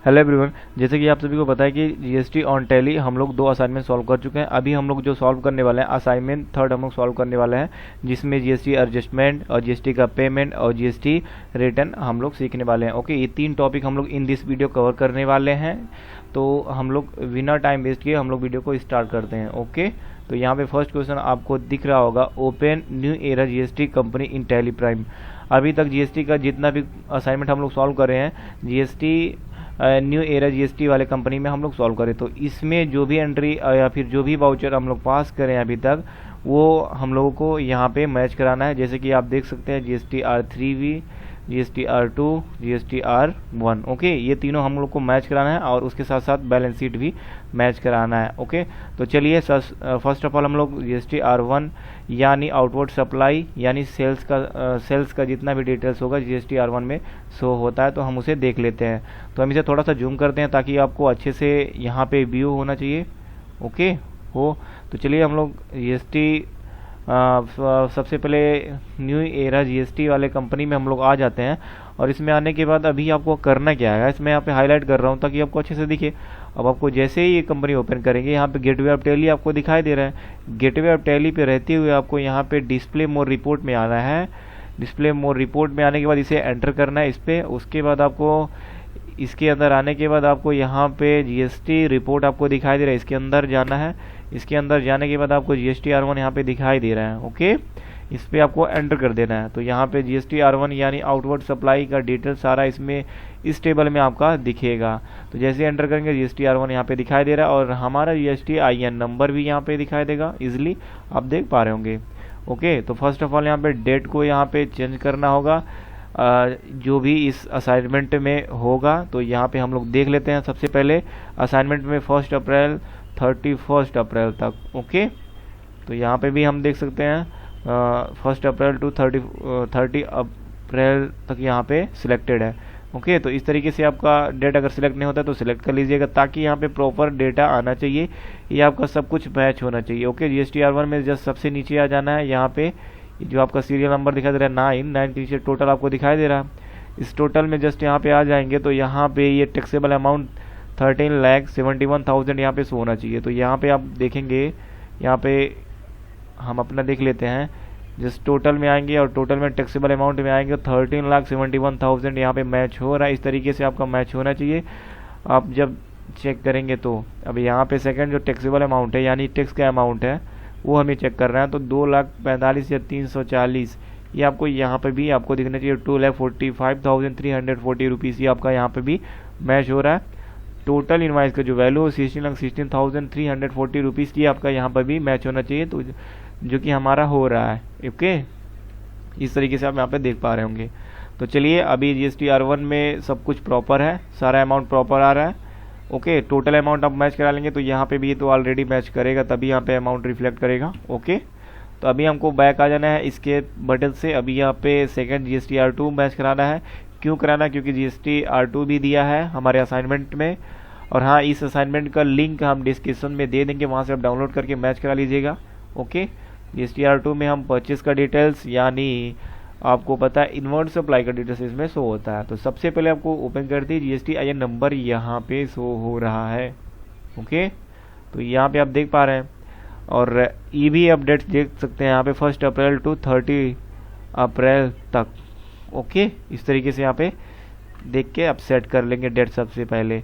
Hello everyone, जैसे कि आप सभी को पता है कि जीएसटी ऑन टैली हम लोग 2 असाइनमेंट सॉल्व कर चुके हैं। अभी हम लोग जो सॉल्व करने वाले हैं असाइनमेंट थर्ड हम लोग सॉल्व करने वाले हैं, जिसमें जीएसटी एडजस्टमेंट और जीएसटी का पेमेंट और जीएसटी रिटर्न हम लोग सीखने वाले हैं। ओके, ये 3 टॉपिक हम लोग इन दिस वीडियो कवर करने वाले हैं। तो हम लोग बिना टाइम वेस्ट किए हम लोग वीडियो को स्टार्ट करते हैं। ओके, तो यहाँ पे फर्स्ट क्वेश्चन आपको दिख रहा होगा, open new era GST company इन टैली प्राइम। अभी तक जीएसटी का जितना भी असाइनमेंट हम लोग सॉल्व कर रहे हैं, जीएसटी न्यू एरा जीएसटी वाले कंपनी में हम लोग सॉल्व करें, तो इसमें जो भी एंट्री या फिर जो भी वाउचर हम लोग पास करें अभी तक, वो हम लोगों को यहाँ पे मैच कराना है। जैसे कि आप देख सकते हैं GST R3V, GST R2, GST R1। Okay, ये तीनों हम लोग को मैच कराना है और उसके साथ साथ बैलेंस शीट भी मैच कराना है। ओके, तो चलिए फर्स्ट ऑफ ऑल हम लोग जीएसटी R1 यानी आउटवर्ड सप्लाई यानी सेल्स का जितना भी डिटेल्स होगा जीएसटी R1 में शो होता है, तो हम उसे देख लेते हैं। तो हम इसे थोड़ा सा जूम करते हैं ताकि आपको अच्छे से यहाँ पे व्यू होना चाहिए। ओके हो, तो चलिए हम लोग जीएसटी सबसे पहले न्यू एरा जीएसटी वाले कंपनी में हम लोग आ जाते हैं। और इसमें आने के बाद अभी आपको करना क्या है, इसमें यहाँ पे हाईलाइट कर रहा हूँ ताकि आपको अच्छे से दिखे। अब आपको जैसे ही ये कंपनी ओपन करेंगे, यहाँ पे गेटवे ऑफ टैली आपको दिखाई दे रहा है। गेटवे ऑफ टैली पे रहते हुए आपको यहाँ पे डिस्प्ले मोर रिपोर्ट में आना है। डिस्प्ले मोर रिपोर्ट में आने के बाद इसे एंटर करना है इस पर। उसके बाद आपको इसके अंदर आने के बाद आपको यहाँ पे जीएसटी रिपोर्ट आपको दिखाई दे रहा है, इसके अंदर जाना है। इसके अंदर जाने के बाद आपको जीएसटी R1 यहाँ पे दिखाई दे रहा है। ओके, इस पे आपको एंटर कर देना है। तो यहाँ पे जीएसटी R1 यानी आउटवर्ड सप्लाई का डिटेल सारा इसमें इस टेबल में आपका दिखेगा। तो जैसे एंटर करेंगे जीएसटी R1 यहाँ पे दिखाई दे रहा है और हमारा जीएसटी IN नंबर भी यहाँ पे दिखाई देगा, इजिली आप देख पा रहे होंगे। ओके, तो फर्स्ट ऑफ ऑल यहाँ पे डेट को यहाँ पे चेंज करना होगा जो भी इस असाइनमेंट में होगा। तो यहाँ पे हम लोग देख लेते हैं। सबसे पहले असाइनमेंट में 1 अप्रैल 31 अप्रैल तक। ओके, तो यहाँ पे भी हम देख सकते हैं 1 अप्रैल टू 30 अप्रैल तक यहाँ पे सिलेक्टेड है। ओके, तो इस तरीके से आपका डेट अगर सिलेक्ट नहीं होता है तो सिलेक्ट कर लीजिएगा ताकि यहाँ पे प्रॉपर डेटा आना चाहिए, ये आपका सब कुछ मैच होना चाहिए। ओके, जीएसटी R1 में जस्ट सबसे नीचे आ जाना है। यहाँ पे जो आपका सीरियल नंबर दिखाई दे रहा है 9 के नीचे टोटल आपको दिखाई दे रहा है। इस टोटल में जस्ट यहाँ पे आ जाएंगे तो यहाँ पे ये टैक्सेबल अमाउंट 13,71,000 यहाँ पे शो होना चाहिए। तो यहाँ पे आप देखेंगे, यहाँ पे हम अपना देख लेते हैं। जस्ट टोटल में आएंगे और टोटल में टैक्सेबल अमाउंट में आएंगे 13,71,000 यहाँ पे मैच हो रहा है। इस तरीके से आपका मैच होना चाहिए आप जब चेक करेंगे तो। अब यहाँ पे सेकंड जो टैक्सेबल अमाउंट है यानी टैक्स का अमाउंट है वो हमें चेक कर रहे हैं, तो 2,45,000 या 340 ये आपको यहाँ पे भी आपको दिखना चाहिए। 2,45,340 रुपीज़ ये आपका यहाँ पे भी मैच हो रहा है। टोटल इनवाइस का जो वैल्यू है 16,16,340 रुपीज़ की आपका यहाँ पर भी मैच होना चाहिए, तो जो कि हमारा हो रहा है। ओके, इस तरीके से आप यहाँ पे देख पा रहे होंगे। तो चलिए अभी जीएसटी R1 में सब कुछ प्रॉपर है, सारा अमाउंट प्रॉपर आ रहा है। ओके, टोटल अमाउंट आप मैच करा लेंगे तो यहाँ पे भी तो ऑलरेडी मैच करेगा, तभी यहाँ पे अमाउंट रिफ्लेक्ट करेगा। ओके, तो अभी हमको बैक आ जाना है इसके बटन से। अभी यहाँ पे सेकंड जीएसटी R2 मैच कराना है। क्यों कराना है, क्योंकि जीएसटी R2 भी दिया है हमारे असाइनमेंट में। और हाँ, इस असाइनमेंट का लिंक हम डिस्क्रिप्शन में दे देंगे, वहाँ से आप डाउनलोड करके मैच करा लीजिएगा। ओके, जीएसटी R2 में हम परचेस का डिटेल्स यानी आपको पता है इनवर्ड सप्लाई का डिटेल्स इसमें शो होता है। तो सबसे पहले आपको ओपन कर दी, जीएसटी IN नंबर यहाँ पे शो हो रहा है। ओके, तो यहाँ पे आप देख पा रहे हैं और EB अपडेट्स देख सकते हैं यहाँ पे 1 अप्रैल टू 30 अप्रैल तक। ओके, इस तरीके से यहाँ पे देख के आप सेट कर लेंगे डेट सबसे पहले।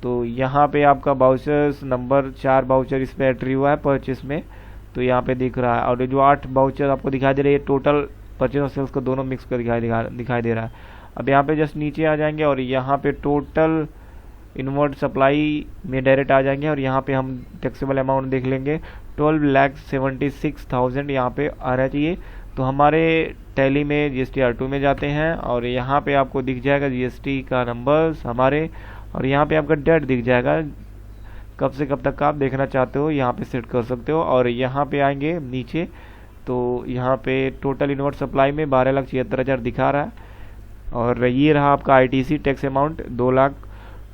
तो यहाँ पे आपका बाउचर्स नंबर 4 बाउचर इस पर एंट्री हुआ है परचेस में, तो यहाँ पे दिख रहा है। और जो 8 बाउचर आपको दिखाई दे रही है टोटल परचेस और सेल्स को दोनों मिक्स कर दिखाई दे रहा है। अब यहाँ पे जस्ट नीचे आ जाएंगे और यहाँ पे टोटल इनवर्ड सप्लाई में डायरेक्ट आ जाएंगे और यहाँ पे हम टैक्सेबल अमाउंट देख लेंगे 12,76,000 यहाँ पे आ रहा चाहिए। तो हमारे टैली में जीएसटी R2 में जाते हैं और यहाँ पे आपको दिख जाएगा जीएसटी का नंबर्स हमारे, और यहाँ पे आपका डेट दिख जाएगा कब से कब तक आप देखना चाहते हो, यहाँ पे सेट कर सकते हो। और यहाँ पे आएंगे नीचे तो यहाँ पे टोटल इनवर्ड सप्लाई में 12,76,000 दिखा रहा है। और ये रहा आपका ITC टैक्स अमाउंट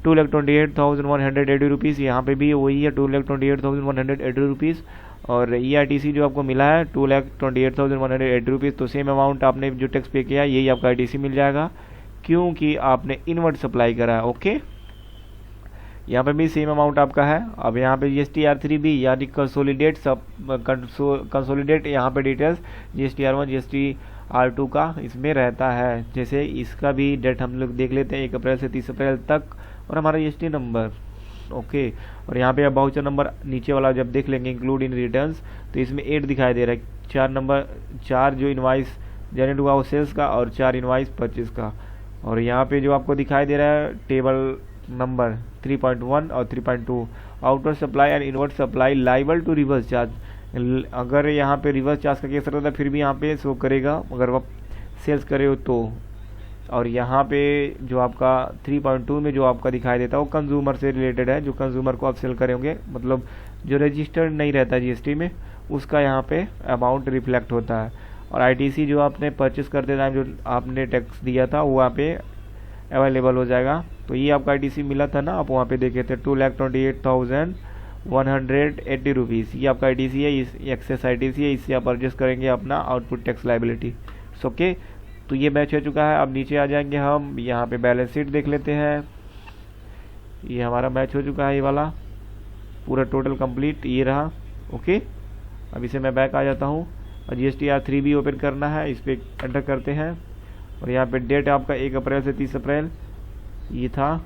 2,28,180 रुपीज़, यहाँ पे भी वही है 2,28,180 रुपीज़। और EITC जो आपको मिला है 2,28,180 रुपीज़, तो सेम अमाउंट आपने जो टैक्स पे किया यही आपका ITC मिल जाएगा क्योंकि आपने इनवर्ड सप्लाई करा है। ओके, यहाँ पे भी सेम अमाउंट आपका है। अब यहाँ पे GST R3B यानी कंसोलिडेट यहाँ पे details GST R1 GST R2 का इसमें रहता है। जैसे इसका भी डेट हम लोग देख लेते हैं 1 अप्रैल से 30 अप्रैल तक, और हमारा GST नंबर। ओके, और यहाँ पे अब बाउचर नंबर नीचे वाला जब देख लेंगे इंक्लूड इन रिटर्न्स, तो इसमें 8 दिखाई दे रहा है। 4 जो इनवाइस जनरेट हुआ वो सेल्स का, और 4 इनवाइस परचेज का। और यहाँ पे जो आपको दिखाई दे रहा है टेबल नंबर 3.1 और 3.2, outer supply and invert supply liable to reverse charge. अगर यहाँ पे रिवर्स चार्ज का केस रहता है फिर भी यहाँ पे शो करेगा अगर आप सेल्स करे हो तो। और यहाँ पे जो आपका 3.2 में जो आपका दिखाई देता है वो कंज्यूमर से रिलेटेड है, जो कंज्यूमर को आप सेल करे होंगे, मतलब जो रजिस्टर्ड नहीं रहता है GST में, उसका यहाँ पे अमाउंट रिफ्लेक्ट होता है। और ITC जो आपने परचेस करते टाइम जो आपने टैक्स दिया था वो वहाँ पे अवेलेबल हो जाएगा। तो ये आपका ITC मिला था ना, आप वहाँ पे देखे थे 2,28,180 रुपीज़। ये आपका ITC है, इस एक्सेस ITC है, इससे आप परचेस करेंगे अपना आउटपुट टैक्स लाइबिलिटी। ओके, तो ये मैच हो चुका है। अब नीचे आ जाएंगे हम, यहाँ पे बैलेंस शीट देख लेते हैं। ये हमारा मैच हो चुका है, ये वाला पूरा टोटल कंप्लीट ये रहा। ओके, अब इसे मैं बैक आ जाता हूँ और GST R3B ओपन करना है, इस पर एंटर करते हैं। और यहाँ पे डेट आपका 1 अप्रैल से 30 अप्रैल ये था,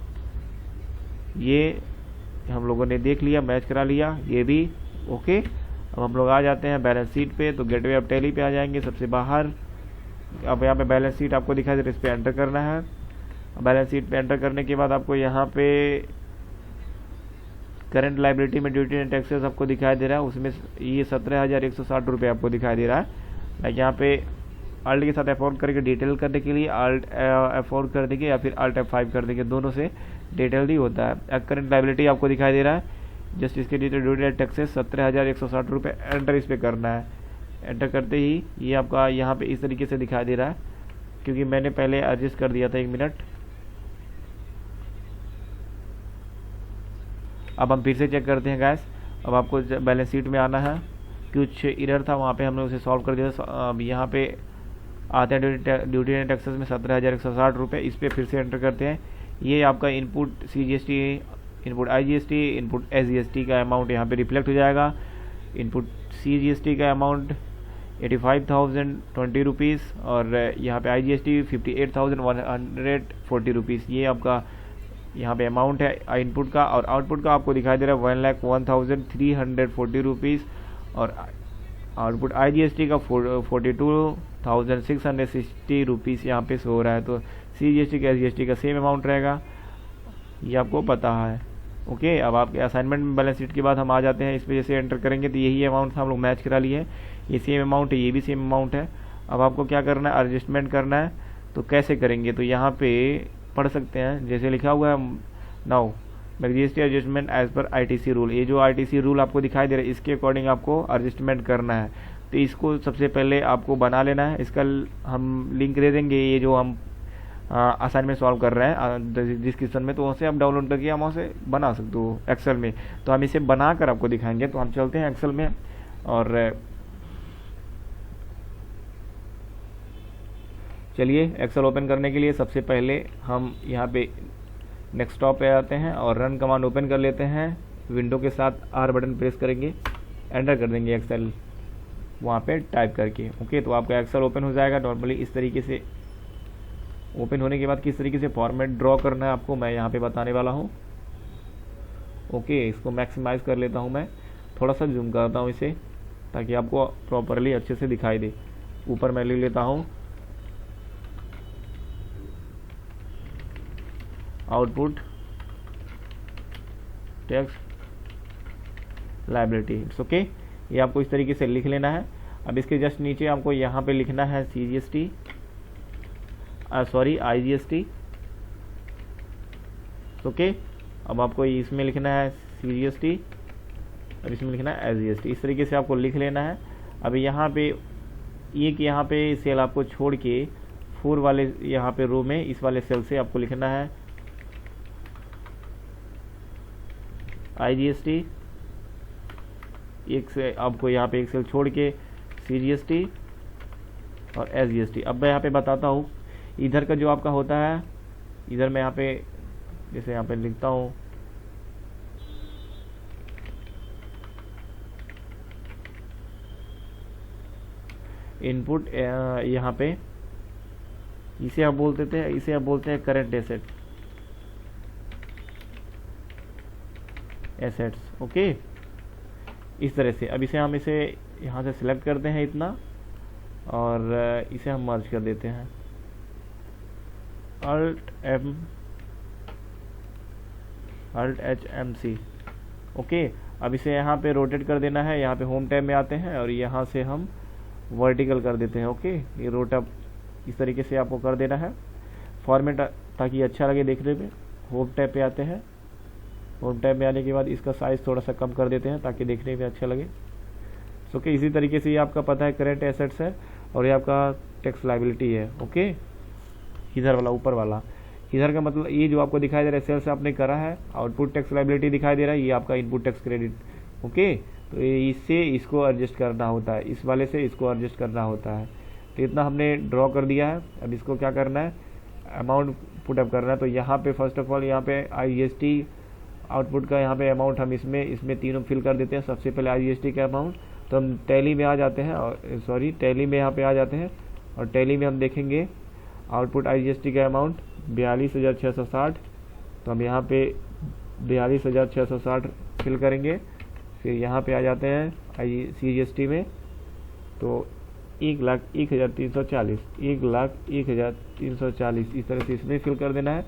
ये हम लोगों ने देख लिया, मैच करा लिया ये भी। ओके, अब हम लोग आ जाते हैं बैलेंस शीट पे, तो गेटवे ऑफ टैली पे आ जाएंगे सबसे बाहर। अब यहाँ पे बैलेंस शीट आपको दिखाई दे रहा है, इस पर एंटर करना है। बैलेंस शीट पे एंटर करने के बाद आपको यहाँ पे करंट लाइबिलिटी में ड्यूटी एंड टैक्सेस आपको दिखाई दे रहा है, उसमें ये 17,160 रुपये आपको दिखाई दे रहा है। लाइक यहाँ पे अल्ट के साथ F4 करके डिटेल करने के लिए अल्ट F4 कर देंगे या फिर अल्ट F5 कर देंगे, दोनों से डिटेल ही होता है। करंट लाइबिलिटी आपको दिखाई दे रहा है, जस्ट इसके डिटेल ड्यूटी एंड टैक्सेस 17,160 रुपये, एंटर इस पर करना है। एंटर करते ही ये आपका यहाँ पे इस तरीके से दिखाई दे रहा है, क्योंकि मैंने पहले एडजस्ट कर दिया था। 1 मिनट, अब हम फिर से चेक करते हैं गैस। अब आपको बैलेंस शीट में आना है, कुछ एरर था वहाँ पे हमने उसे सॉल्व कर दिया। अब यहाँ पे आते हैं ड्यूटी एंड टैक्सेस में 17,160 रुपये, इस पर फिर से एंटर करते हैं। ये आपका input CGST, input IGST, input SGST का अमाउंट यहाँ पे रिफ्लेक्ट हो जाएगा। इनपुट CGST का अमाउंट 85,020 रुपीज़, और यहाँ पे IGST 58,140 रुपीज़। ये आपका यहाँ पे अमाउंट है इनपुट का। और आउटपुट का आपको दिखाई दे रहा है 1,01,340 रुपीज़, और आउटपुट IGST का 42,660 रुपीज़ यहाँ पे शो हो रहा है। तो CGST का SGST का सेम अमाउंट रहेगा, ये आपको पता है। ओके, अब आपके असाइनमेंट में बैलेंस शीट के बाद हम आ जाते हैं, इस पर जैसे एंटर करेंगे तो यही अमाउंट था, हम लोग मैच करा लिए। ये सेम अमाउंट है, ये भी सेम अमाउंट है। अब आपको क्या करना है, एडजस्टमेंट करना है। तो कैसे करेंगे, तो यहाँ पे पढ़ सकते हैं, जैसे लिखा हुआ है now GST adjustment as per ITC rule. ये जो ITC रूल आपको दिखाई दे रहा है, इसके अकॉर्डिंग आपको एडजस्टमेंट करना है। तो इसको सबसे पहले आपको बना लेना है, इसका हम लिंक दे देंगे, ये जो हम असाइनमेंट सॉल्व कर रहे हैं डिस्क्रिप्शन में, तो वहाँ से आप डाउनलोड करके हम वहाँ से बना सकते हो एक्सेल में। तो हम इसे बना कर आपको दिखाएंगे। तो हम चलते हैं एक्सेल में, और चलिए एक्सेल ओपन करने के लिए सबसे पहले हम यहाँ पे डेस्कटॉप पे आते हैं और रन कमांड ओपन कर लेते हैं। विंडो के साथ R बटन प्रेस करेंगे, एंटर कर देंगे एक्सेल वहाँ पे टाइप करके। ओके, तो आपका एक्सेल ओपन हो जाएगा नॉर्मली इस तरीके से। ओपन होने के बाद किस तरीके से फॉर्मेट ड्रॉ करना है आपको मैं यहाँ पे बताने वाला हूँ। ओके, इसको मैक्सिमाइज कर लेता हूँ, मैं थोड़ा सा जूम करता हूँ इसे, ताकि आपको प्रॉपरली अच्छे से दिखाई दे। ऊपर मैं ले लेता हूँ output tax liability. It's okay, ये आपको इस तरीके से लिख लेना है। अब इसके जस्ट नीचे आपको यहाँ पे लिखना है IGST। ओके, अब आपको इसमें लिखना है CGST और इसमें लिखना है SGST। इस तरीके से आपको लिख लेना है। अभी यहाँ पे एक यहाँ पे सेल आपको छोड़ के 4 वाले यहाँ पे रो में इस वाले सेल से आपको लिखना है IGST। एक से आपको यहाँ पे एक सेल छोड़ के CGST और SGST। अब मैं यहाँ पे बताता हूँ इधर का जो आपका होता है, इधर मैं यहाँ पे जैसे यहाँ पे लिखता हूँ इनपुट यहाँ पे इसे आप बोलते हैं करंट एसेट्स। ओके, इस तरह से। अब इसे हम यहाँ से सिलेक्ट करते हैं इतना, और इसे हम मर्ज कर देते हैं Alt+H+M+C। ओके, अब इसे यहाँ पे रोटेट कर देना है। यहाँ पे होम टैब में आते हैं और यहाँ से हम वर्टिकल कर देते हैं। ओके, ये रोटअप इस तरीके से आपको कर देना है फॉर्मेट, ताकि अच्छा लगे देखने में। होम टैब पे आते हैं, होम टैब में आने के बाद इसका साइज़ थोड़ा सा कम कर देते हैं ताकि देखने में अच्छा लगे। ओके, इसी तरीके से ये आपका पता है करेंट एसेट्स है और ये आपका टैक्स लायबिलिटी है। ओके, इधर वाला ऊपर वाला, इधर का मतलब ये जो आपको दिखाई दे रहा है सेल्स आपने करा है, आउटपुट टैक्स लायबिलिटी दिखाई दे रहा है, ये आपका इनपुट टैक्स क्रेडिट। ओके, तो इससे इसको एडजस्ट करना होता है, इस वाले से इसको एडजस्ट करना होता है। तो इतना हमने ड्रॉ कर दिया है। अब इसको क्या करना है, अमाउंट पुटअप करना है। तो यहाँ पे फर्स्ट ऑफ ऑल यहाँ पे IGST आउटपुट का यहाँ पे अमाउंट हम इसमें तीनों फिल कर देते हैं। सबसे पहले IGST का अमाउंट, तो हम टैली में आ जाते हैं, और टैली में यहाँ पे आ जाते हैं, और टैली में हम देखेंगे आउटपुट IGST का अमाउंट 42,660। तो हम यहाँ पे 42,660 फिल करेंगे। फिर यहाँ पे आ जाते हैं CGST में, तो 1,01,340, 1,01,340 इस तरह से इसमें फिल कर देना है।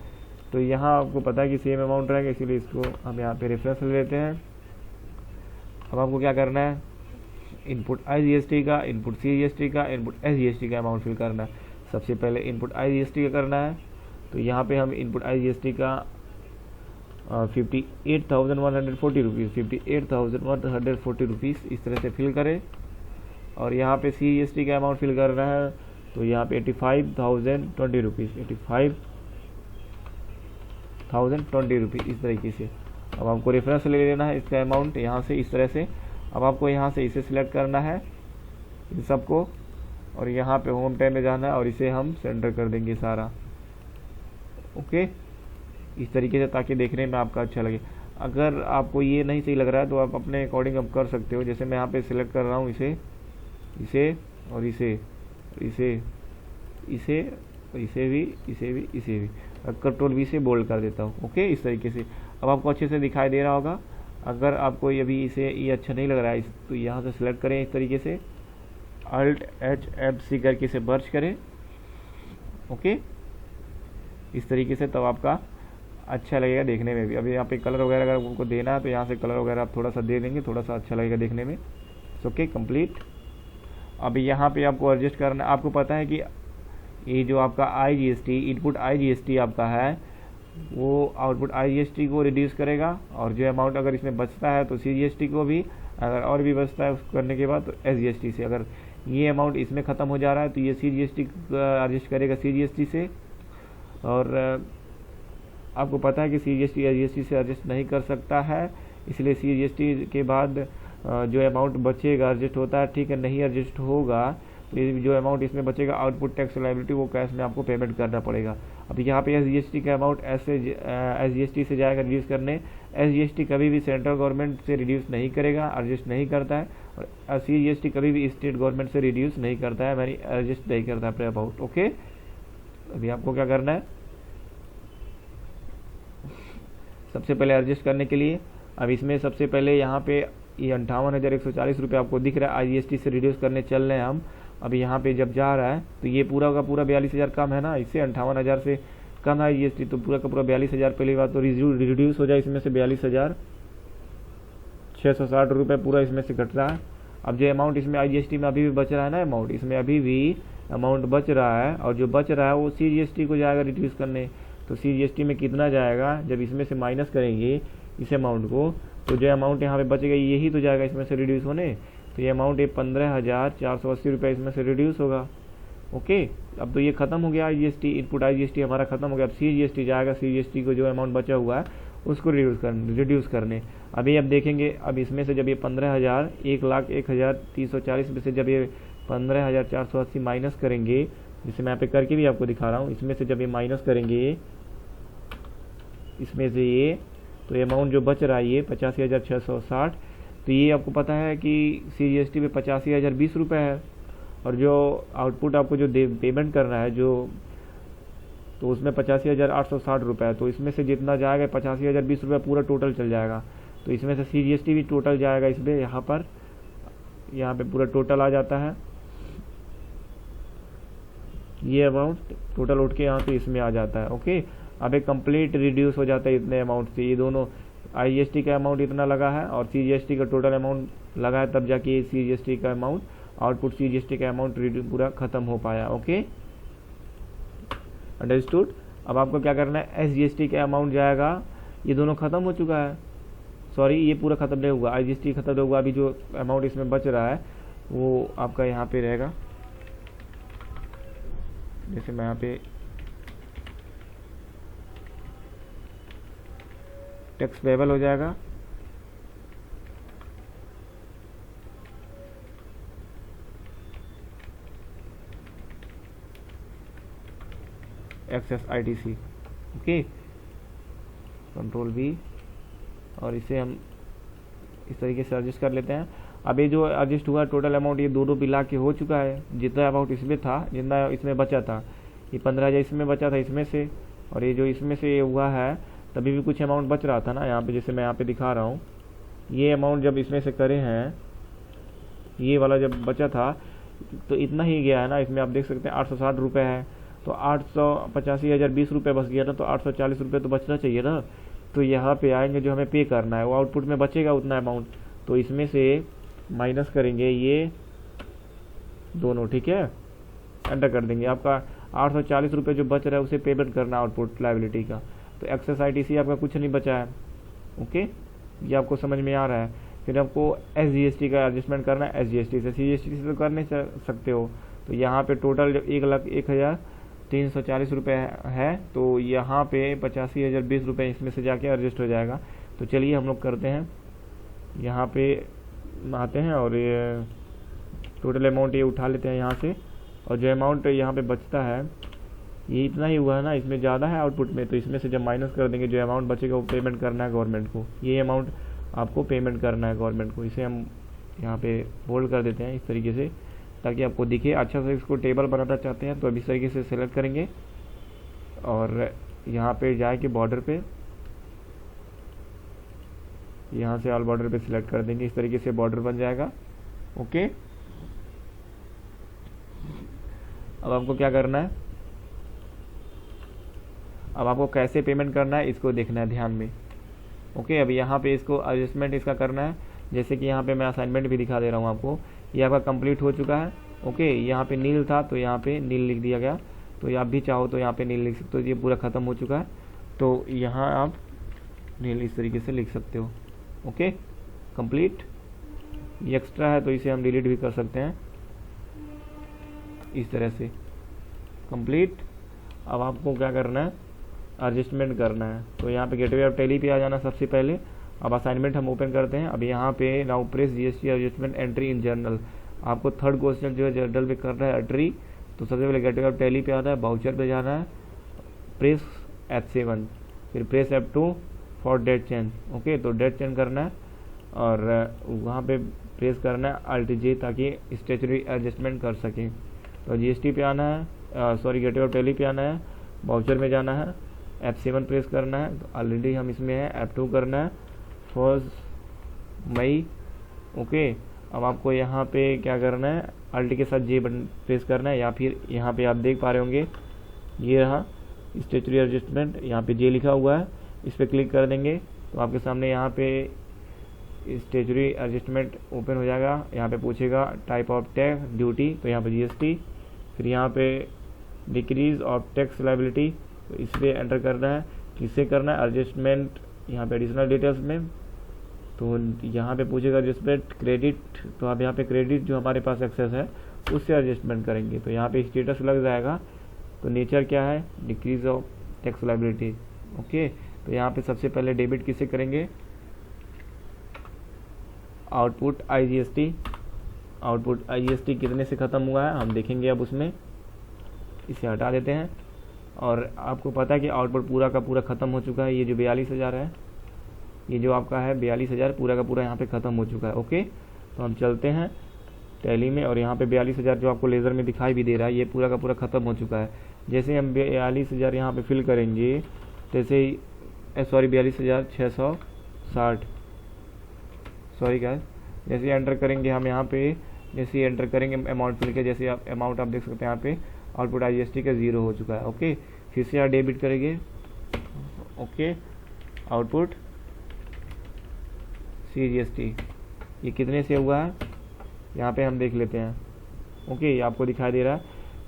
तो यहाँ आपको पता है कि सेम अमाउंट रहेगा, इसीलिए इसको हम यहाँ पे रेफरेंस ले लेते हैं। अब आपको क्या करना है, इनपुट IGST का, इनपुट CGST का, इनपुट SGST का अमाउंट फिल करना है। सबसे पहले इनपुट IGST का करना है। तो यहाँ पे हम इनपुट IGST का 58,140 रुपीज़, 58,140 रुपीज़ इस तरह से फिल करें। और यहाँ पे CGST का अमाउंट फिल करना है। तो यहाँ पे 85,020 रुपीज़, 85,020 रुपीज़ इस तरीके से। अब आपको रेफरेंस ले लेना है इसका अमाउंट यहाँ से इस तरह से। अब आपको यहाँ से इसे सिलेक्ट करना है इन सबको, और यहाँ पे होम टैब में जाना है और इसे हम सेंटर कर देंगे सारा। ओके, इस तरीके से, ताकि देखने में आपका अच्छा लगे। अगर आपको ये नहीं सही लग रहा है तो आप अपने अकॉर्डिंग अब कर सकते हो। जैसे मैं यहाँ पे सिलेक्ट कर रहा हूँ इसे और इसे भी Ctrl+V से बोल्ड कर देता हूँ। ओके, इस तरीके से अब आपको अच्छे से दिखाई दे रहा होगा। अगर आपको ये अच्छा नहीं लग रहा है तो यहाँ से सिलेक्ट करें इस तरीके से, Alt+H+M+C करके इसे मर्ज करें। ओके, इस तरीके से, तब आपका अच्छा लगेगा देखने में भी। अभी यहाँ पे कलर वगैरह अगर उनको देना है तो यहाँ से कलर वगैरह आप थोड़ा सा दे देंगे, थोड़ा सा अच्छा लगेगा देखने में। Okay, complete. अभी यहाँ पे आपको एडजस्ट करना, आपको पता है कि ये जो आपका IGST इनपुट IGST आपका है वो आउटपुट IGST को रिड्यूस करेगा, और जो अमाउंट अगर इसमें बचता है तो CGST को भी, अगर और भी बचता है उसको करने के बाद तो SGST से। अगर ये अमाउंट इसमें ख़त्म हो जा रहा है तो ये CGST एडजस्ट करेगा CGST से। और आपको पता है कि CGST SGST से एडजस्ट नहीं कर सकता है, इसलिए CGST के बाद जो अमाउंट बचेगा एडजस्ट होता है, ठीक है। नहीं एडजस्ट होगा तो जो अमाउंट इसमें बचेगा आउटपुट टैक्स लायबिलिटी वो कैश में आपको पेमेंट करना पड़ेगा। अब यहाँ पे SGST का अमाउंट SGST से जाएगा रिड्यूस करने। SGST कभी भी सेंट्रल गवर्नमेंट से रिड्यूस नहीं करेगा, एडजस्ट नहीं करता है, और CGST कभी भी स्टेट गवर्नमेंट से रिड्यूस नहीं करता है, यानी एडजस्ट नहीं करता है अमाउंट। ओके, अभी आपको क्या करना है, सबसे पहले एडजस्ट करने के लिए, अब इसमें सबसे पहले यहाँ पे ये 58,140 रुपये आपको दिख रहा है, IGST से रिड्यूस करने चल रहे हैं हम। अभी यहाँ पे जब जा रहा है तो ये पूरा का पूरा 42,000 कम है ना, इससे 58,000 से कम है IGST, तो पूरा का पूरा 42,000 पहली बात तो रिड्यूस हो जाए इसमें से 42,660 रुपये पूरा इसमें से घट रहा है। अब जो अमाउंट इसमें IGST में अभी भी बच रहा है ना, अमाउंट इसमें अभी भी अमाउंट बच रहा है, और जो बच रहा है वो CGST को जाएगा रिड्यूस करने। तो CGST में कितना जाएगा, जब इसमें से माइनस करेंगे इस अमाउंट को, तो जो अमाउंट यहाँ पे बचेगा यही तो जाएगा इसमें से रिड्यूस होने। तो ये अमाउंट 15,480 रुपये इसमें से रिड्यूस होगा। ओके, अब तो ये खत्म हो गया IGST, इनपुट IGST हमारा खत्म हो गया। अब CGST जाएगा, CGST को जो अमाउंट बचा हुआ है उसको रिड्यूस करने। अभी अब देखेंगे, अब इसमें से जब ये 15,000 1,01,340 में से जब ये 15,480 माइनस करेंगे, जिसे मैं यहाँ पे करके भी आपको दिखा रहा हूँ, इसमें से जब ये माइनस करेंगे इसमें से ये, तो ये अमाउंट जो बच रहा है ये 85,660, तो ये आपको पता है कि CGST में 85,020 रुपये है, और जो आउटपुट आपको जो पेमेंट करना है जो, तो उसमें 85,860 रुपये है। तो इसमें से जितना जाएगा 85,020 रुपये पूरा टोटल चल जाएगा। तो इसमें से CGST भी टोटल जाएगा इसमें, यहाँ पे पूरा टोटल आ जाता है, ये अमाउंट टोटल उठ के यहाँ पे इसमें आ जाता है। ओके, अब एक कंप्लीट रिड्यूस हो जाता है इतने अमाउंट से। ये दोनों IGST का अमाउंट इतना लगा है और CGST का टोटल अमाउंट लगा है, तब जाके ये CGST का अमाउंट, आउटपुट CGST का अमाउंट पूरा खत्म हो पाया। Okay, understood. अब आपको क्या करना है, SGST का अमाउंट जाएगा, ये दोनों खत्म हो चुका है, सॉरी ये पूरा खत्म नहीं हुआ, IGST खत्म नहीं हुआ। अभी जो अमाउंट इसमें बच रहा है वो आपका यहाँ पे रहेगा, जैसे मैं यहाँ पे टैक्स पेबल हो जाएगा, excess ITC। Okay, control V, और इसे हम इस तरीके से एडजस्ट कर लेते हैं। अब ये जो एडजस्ट हुआ टोटल अमाउंट, ये दो मिला के हो चुका है। जितना अमाउंट इसमें था, जितना इसमें बचा था, ये 15,000 इसमें बचा था इसमें से, और ये जो इसमें से ये हुआ है, तभी भी कुछ अमाउंट बच रहा था ना यहाँ पे, जैसे मैं यहाँ पे दिखा रहा हूँ। ये अमाउंट जब इसमें से करे हैं, ये वाला जब बचा था तो इतना ही गया है ना, इसमें आप देख सकते हैं 860 रुपये है, तो 885,020 रुपये बच गया ना, तो 840 रुपये तो बचना चाहिए ना। तो यहाँ पे आएंगे, जो हमें पे करना है वो आउटपुट में बचेगा उतना अमाउंट, तो इसमें से माइनस करेंगे ये दोनों, ठीक है, एंटर कर देंगे। आपका 840 रुपये जो बच रहा है उसे पेमेंट करना आउटपुट लायबिलिटी का। तो एक्सेस ITC आपका कुछ नहीं बचा है। ओके, ये आपको समझ में आ रहा है। फिर आपको SGST का एडजस्टमेंट करना है, SGST से। CGST से तो कर नहीं सकते हो, तो यहाँ पे टोटल जो 1,01,340 रुपये है, तो यहाँ पे 85,020 रुपये इसमें से जाके एडजस्ट हो जाएगा। तो चलिए हम लोग करते हैं, यहाँ पे आते हैं और ये टोटल अमाउंट ये उठा लेते हैं यहाँ से, और जो अमाउंट यहाँ पे बचता है ये इतना ही हुआ है ना, इसमें ज़्यादा है आउटपुट में, तो इसमें से जब माइनस कर देंगे, जो अमाउंट बचेगा वो पेमेंट करना है गवर्नमेंट को। ये अमाउंट आपको पेमेंट करना है गवर्नमेंट को। इसे हम यहाँ पे होल्ड कर देते हैं इस तरीके से, ताकि आपको दिखे अच्छा से। इसको टेबल बनाना चाहते हैं तो अब इस तरीके से सेलेक्ट करेंगे, और यहाँ पे जाके बॉर्डर पे, यहाँ से ऑल बॉर्डर पे सिलेक्ट कर देंगे, इस तरीके से बॉर्डर बन जाएगा। ओके, अब आपको क्या करना है, अब आपको कैसे पेमेंट करना है इसको देखना है ध्यान में। ओके, अब यहाँ पे इसको एडजस्टमेंट इसका करना है, जैसे कि यहाँ पे मैं असाइनमेंट भी दिखा दे रहा हूँ आपको। ये आपका कंप्लीट हो चुका है। ओके, यहाँ पे नील था तो यहाँ पे नील लिख दिया गया, तो आप भी चाहो तो यहाँ पे नील लिख सकते हो। ये पूरा ख़त्म हो चुका है, तो यहाँ आप नील इस तरीके से लिख सकते हो। Okay, complete. ये एक्स्ट्रा है तो इसे हम डिलीट भी कर सकते हैं इस तरह से। कंप्लीट। अब आपको क्या करना है, एडजस्टमेंट करना है, तो यहाँ पे गेटवे ऑफ टैली पे आ जाना सबसे पहले। अब असाइनमेंट हम ओपन करते हैं। अब यहाँ पे now press GST adjustment entry in journal. आपको थर्ड क्वेश्चन जो है जर्नल में करना है एंट्री, तो सबसे पहले गेटवे ऑफ टैली पे आता है, बाउचर पे जाना है, प्रेस F7, फिर press F2 for date change. Okay, तो डेट चेंज करना है और वहाँ पे प्रेस करना है Alt-J ताकि स्टेचुरी एडजस्टमेंट कर सकें। तो GST पे आना है, सॉरी गेटवे ऑफ टैली पे आना है, बाउचर में जाना है, F7 प्रेस करना है, तो ऑलरेडी हम इसमें है, F2 करना है, 1 मई। ओके, अब आपको यहाँ पे क्या करना है, Alt के साथ J बटन प्रेस करना है, या फिर यहाँ पे आप देख पा रहे होंगे ये रहा स्टेचुरी एडजस्टमेंट, यहाँ पे J लिखा हुआ है, इस पर क्लिक कर देंगे तो आपके सामने यहाँ पे स्टेचुरी एडजस्टमेंट ओपन हो जाएगा। यहाँ पे पूछेगा टाइप ऑफ टैक्स ड्यूटी, तो यहाँ पे GST, फिर यहाँ पे डिक्रीज ऑफ टैक्स लायबिलिटी, तो इस पर एंटर करना है। किससे करना है, एडजस्टमेंट, यहाँ पे एडिशनल डिटेल्स में, तो यहाँ पे पूछेगा एडजस्टमेंट क्रेडिट, तो आप यहाँ पे क्रेडिट जो हमारे पास एक्सेस है उससे एडजस्टमेंट करेंगे। तो यहाँ पे स्टेटस लग जाएगा, तो नेचर क्या है, decrease of tax liability. Okay, तो यहाँ पे सबसे पहले डेबिट किससे करेंगे, आउटपुट IGST। आउटपुट IGST कितने से ख़त्म हुआ है हम देखेंगे अब उसमें, इसे हटा देते हैं। और आपको पता है कि आउटपुट पूरा का पूरा ख़त्म हो चुका है। ये जो 42,000 है, ये जो आपका है 42,000 पूरा का पूरा यहाँ पे ख़त्म हो चुका है। ओके, तो हम चलते हैं टैली में, और यहाँ पे 42,000 जो आपको लेज़र में दिखाई भी दे रहा है ये पूरा का पूरा ख़त्म हो चुका है। जैसे हम 42,000 यहाँ पे फिल करेंगे जैसे ही सॉरी 42,660 सॉरी गाइस, जैसे एंटर करेंगे हम यहाँ पे, जैसे एंटर करेंगे अमाउंट फिल के, जैसे आप अमाउंट आप देख सकते हैं यहाँ पे आउटपुट IGST का 0 हो चुका है। ओके, फिर से यहाँ डेबिट करेंगे। ओके, आउटपुट CGST ये कितने से हुआ है यहाँ पे हम देख लेते हैं। ओके, ये आपको दिखाई दे रहा है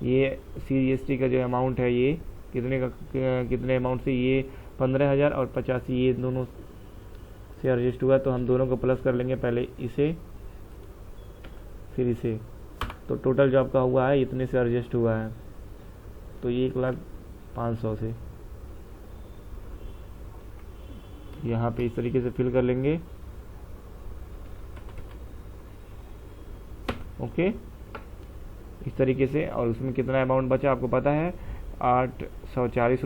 ये CGST का जो अमाउंट है ये कितने अमाउंट से, ये 15,000 और 85 ये दोनों से एडजस्ट हुआ, तो हम दोनों को प्लस कर लेंगे, पहले इसे फिर इसे, तो टोटल जो आपका हुआ है इतने से एडजस्ट हुआ है, तो ये 1,05,000 से यहाँ पे इस तरीके से फिल कर लेंगे। ओके, इस तरीके से, और उसमें कितना अमाउंट बचा आपको पता है 840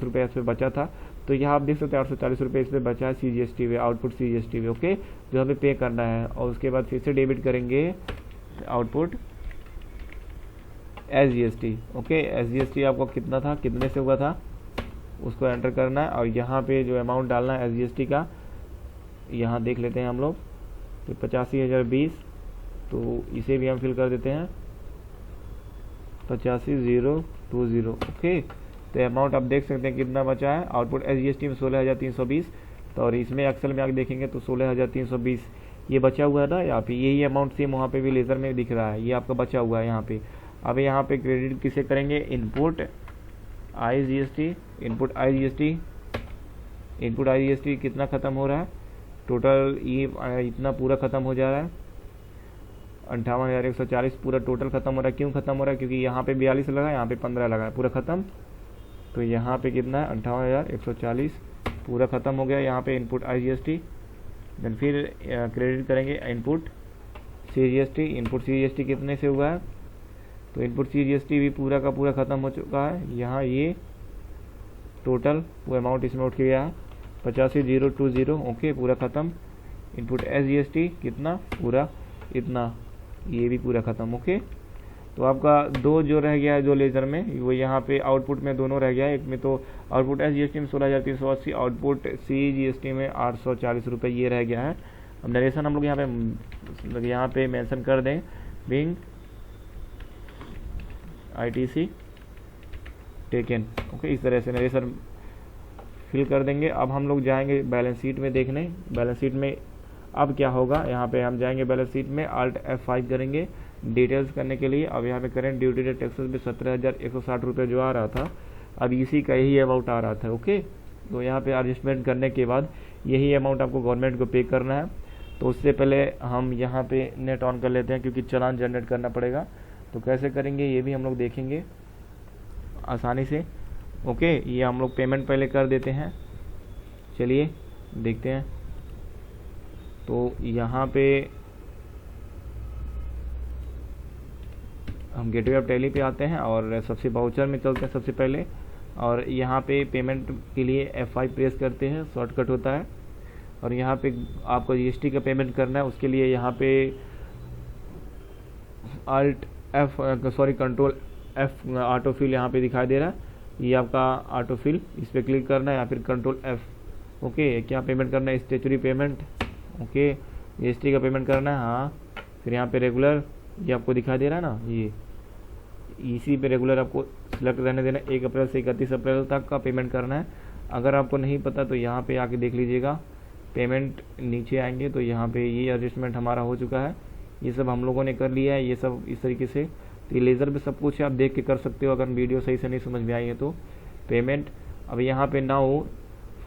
रुपये इस पर बचा था, तो यहाँ आप देख सकते हैं 840 रुपये इस पर बचा है CGST में, आउटपुट CGST में। ओके, जो हमें पे करना है, और उसके बाद फिर से डेबिट करेंगे आउटपुट SGST। ओके, SGST आपको कितना था, कितने से हुआ था उसको एंटर करना है, और यहाँ पे जो अमाउंट डालना है SGST का यहाँ देख लेते हैं हम लोग, तो 85,020, तो इसे भी हम फिल कर देते हैं 85,020। ओके, तो अमाउंट आप देख सकते हैं कितना बचा है आउटपुट SGST में 16,320, तो और इसमें एक्सेल में आगे देखेंगे तो 16,320 ये बचा हुआ है ना यहाँ पे, यही अमाउंट सेम वहाँ पे भी लेज़र में दिख रहा है, ये आपका बचा हुआ है यहाँ पे। अब यहाँ पे क्रेडिट किसे करेंगे, इनपुट IGST कितना ख़त्म हो रहा है टोटल, ये इतना पूरा ख़त्म हो जा रहा है 58,140 पूरा टोटल ख़त्म हो रहा है। क्यों ख़त्म हो रहा है, क्योंकि यहाँ पे 42 लगा है, यहाँ पे 15 लगा है, पूरा ख़त्म, तो यहाँ पे कितना है 58,140 पूरा ख़त्म हो गया। यहाँ पे इनपुट IGST, देन फिर क्रेडिट करेंगे इनपुट CGST कितने से हुआ है, तो इनपुट CGST भी पूरा का पूरा ख़त्म हो चुका है। यहाँ ये टोटल वो अमाउंट इसमें उठ के गया है 85,020। ओके, पूरा ख़त्म। इनपुट SGST कितना, पूरा इतना, ये भी पूरा ख़त्म। ओके, तो आपका दो जो रह गया है जो लेज़र में, वो यहाँ पे आउटपुट में दोनों रह गया है, एक में तो आउटपुट SGST में 16,380, आउटपुट CGST में 840 रुपये ये रह गया है। अब नरेशन हम लोग यहाँ पे मेंशन कर दें बिंग ITC टेकन। ओके, इस तरह से नरेशन फिल कर देंगे। अब हम लोग जाएंगे बैलेंस शीट में देखने, बैलेंस शीट में अब क्या होगा, यहाँ पे हम जाएंगे बैलेंस शीट में, Alt F5 करेंगे डिटेल्स करने के लिए। अब यहाँ पे करेंट ड्यूटी डेट टैक्सेस में 17,160 रुपये जो आ रहा था, अब इसी का यही अमाउंट आ रहा था। ओके, तो यहाँ पे एडजस्टमेंट करने के बाद यही अमाउंट आपको गवर्नमेंट को पे करना है। तो उससे पहले हम यहाँ पे नेट ऑन कर लेते हैं, क्योंकि चालान जनरेट करना पड़ेगा। तो कैसे करेंगे ये भी हम लोग देखेंगे आसानी से। ओके, ये हम लोग पेमेंट पहले कर देते हैं, चलिए देखते हैं। तो यहाँ पे हम गेटवे ऑफ टैली पे आते हैं और सबसे वाउचर में चलते हैं सबसे पहले, और यहाँ पे पेमेंट के लिए F5 प्रेस करते हैं, शॉर्टकट होता है। और यहाँ पे आपको GST का पेमेंट करना है, उसके लिए यहाँ पे कंट्रोल F ऑटो फिल यहाँ पे दिखाई दे रहा है, ये आपका ऑटो फिल, इस पर क्लिक करना है, या फिर कंट्रोल F। ओके, क्या पेमेंट करना है, स्टेचुरी पेमेंट। ओके, GST का पेमेंट करना है, हाँ। फिर यहाँ पे रेगुलर, ये आपको दिखाई दे रहा है ना, ये इसी पे रेगुलर आपको सिलेक्ट रहने देना। 1 अप्रैल से 31 अप्रैल तक का पेमेंट करना है। अगर आपको नहीं पता तो यहाँ पे आके देख लीजिएगा, पेमेंट नीचे आएंगे तो यहाँ पे ये एडजस्टमेंट हमारा हो चुका है, ये सब हम लोगों ने कर लिया है, ये सब इस तरीके से। तो ये लेज़र पे सब कुछ आप देख के कर सकते हो, अगर वीडियो सही से नहीं समझ में आई है तो। पेमेंट अब यहाँ पे नाउ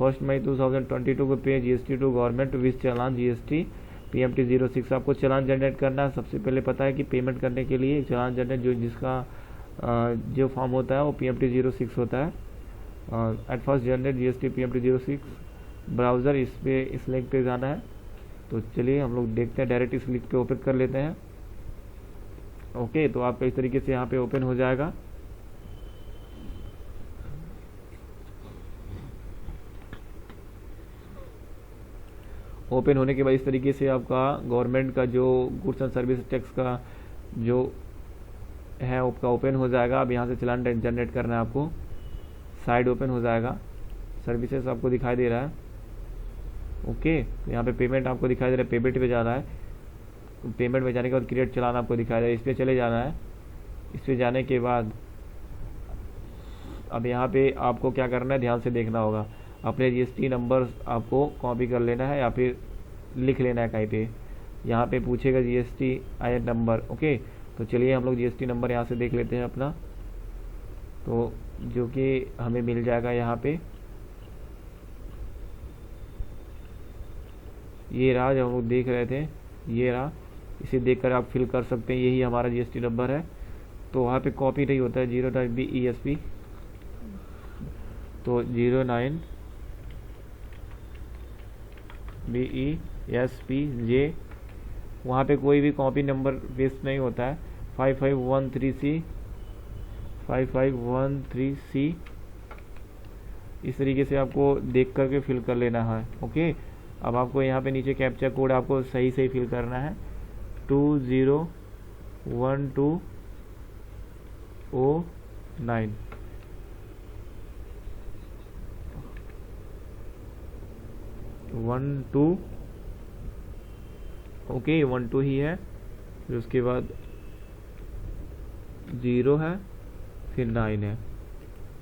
1 मई 2022 को pay GST to government with challan GST PMT 06 आपको चालान जनरेट करना है। सबसे पहले पता है कि पेमेंट करने के लिए चालान जनरेट जिसका जो फॉर्म होता है वो PMT 06 होता है। At first generate GST PMT 06 browser, इस लिंक पे जाना है। तो चलिए हम लोग देखते हैं, डायरेक्ट इस लिंक पे ओपन कर लेते हैं। ओके, तो आपका इस तरीके से यहाँ पे ओपन हो जाएगा। ओपन होने के बाद इस तरीके से आपका गवर्नमेंट का जो गुड्स एंड सर्विस टैक्स का जो है आपका ओपन हो जाएगा। अब यहाँ से चलान जनरेट करना है आपको, साइड ओपन हो जाएगा, सर्विसेज आपको दिखाई दे रहा है। ओके, तो यहाँ पे पेमेंट आपको दिखाई दे रहा है, पेमेंट पे जाना है। पेमेंट में जाने के बाद क्रिएट चलान आपको दिखाई दे रहा है, इस पर चले जाना है। इस पर जाने के बाद अब यहाँ पे आपको क्या करना है, ध्यान से देखना होगा। अपने जीएसटी नंबर आपको कॉपी कर लेना है या फिर लिख लेना है कहीं पे। यहाँ पे पूछेगा जीएसटी आई नंबर। ओके, तो चलिए हम लोग जीएसटी नंबर यहाँ से देख लेते हैं अपना, तो जो कि हमें मिल जाएगा यहाँ पे। ये रहा जो हम लोग देख रहे थे, ये रहा, इसे देखकर आप फिल कर सकते हैं, यही हमारा जीएसटी नंबर है। तो वहाँ पे कॉपी नहीं होता है 09 BESP, तो 09 BESPJ, वहाँ पे कोई भी कॉपी नंबर वेस्ट नहीं होता है। 5513C इस तरीके से आपको देख करके फिल कर लेना है। ओके, अब आपको यहाँ पे नीचे कैप्चा कोड आपको सही से फिल करना है, 201209। ओके, 12 ही है, फिर उसके बाद 0 है, फिर 9 है।